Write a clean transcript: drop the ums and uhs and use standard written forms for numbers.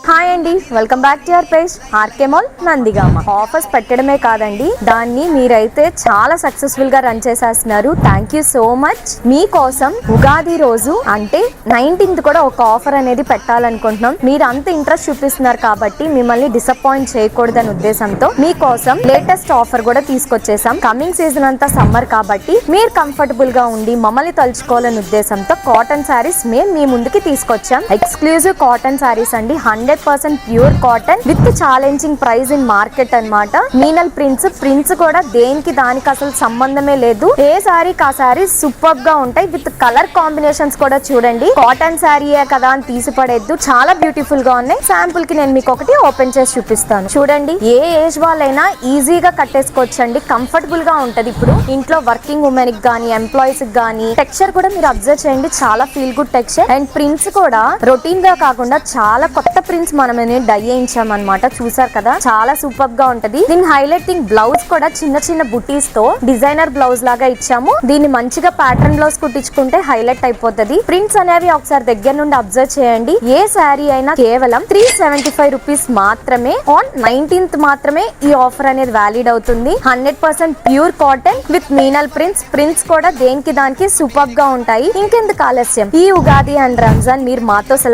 Hi అండి, welcome back to your page RK mall Nandigama. Offers పెట్టడమే కాదండి, దాన్ని మీరైతే చాలా సక్సెస్ఫుల్ గా రన్ చేసేస్తున్నారు. Thank you so much. మీకోసం ఉగాది రోజు అంటే 19th కూడా ఒక ఆఫర్ అనేది పెట్టాలనుకుంటున్నాం. మీరు అంత ఇంట్రెస్ట్ చూపిస్తున్నారు కాబట్టి మిమ్మల్ని డిసప్పాయింట్ చేయకూడదని ఉద్దేశంతో మీకోసం లేటెస్ట్ ఆఫర్ కూడా తీసుకొచ్చేసాం. కమింగ్ సీజన్ అంతా సమ్మర్ కాబట్టి మీరు కంఫర్టబుల్ గా ఉండి మమ్మల్ని తలుచుకోవాలని ఉద్దేశంతో కాటన్ శారీస్ మేము మీ ముందుకి తీసుకొచ్చాం. ఎక్స్క్లూజివ్ కాటన్ శారీస్ అండి, 100% pure cotton with challenging price in market అన్నమాట. మీనల్ ప్రింట్స్ కూడా దేనికి దానికి అసలు సంబంధమే లేదు. ఏ శారీకి ఆ శారీ సూపర్ గా ఉంటాయి. విత్ కలర్ కాంబినేషన్స్ కూడా చూడండి. కాటన్ శారీయే కదా అని తీసిపడేద్దు, చాలా బ్యూటిఫుల్ గా ఉన్నాయి. శాంపుల్ కి నేను మీకు ఒకటి ఓపెన్ చేసి చూపిస్తాను. చూడండి, ఏ ఏజ్ వాళ్ళైనా ఈజీగా కట్టేసుకోవచ్చండి. కంఫర్టబుల్ గా ఉంటది. ఇప్పుడు ఇంట్లో వర్కింగ్ ఉమెన్ కి గానీ, ఎంప్లాయీస్ కి గానీ టెక్స్చర్ కూడా మీరు అబ్జర్వ్ చేయండి, చాలా feel good texture. And prints కూడా రొటీన్ గా కాకుండా చాలా కొత్త ప్రింట్స్ మనం డై చేయించామన్నమాట. చూసారు కదా, చాలా సూపర్ గా ఉంటది. దీని హైలైటింగ్ బ్లౌజ్ కూడా చిన్న చిన్న బుటీస్ తో డిజైనర్ బ్లౌజ్ లాగా ఇచ్చాము. దీన్ని మంచిగా ప్యాటర్న్ బ్లౌజ్ కుట్టించుకుంటే హైలైట్ అయిపోతుంది. ప్రింట్స్ అనేవి ఒకసారి దగ్గర నుండి అబ్జర్వ్ చేయండి. ఏ శారీ అయినా కేవలం 375 రూపీస్ మాత్రమే. ఆన్ 19th మాత్రమే ఈ ఆఫర్ అనేది వ్యాలిడ్ అవుతుంది. 100% pure cotton with Meenal prints కూడా దేనికి దానికి సూపర్ గా ఉంటాయి. ఇంకెందుకు ఆలస్యం, ఈ ఉగాది అండ్ రంజాన్ మీరు మాతో సెలబ్రేట్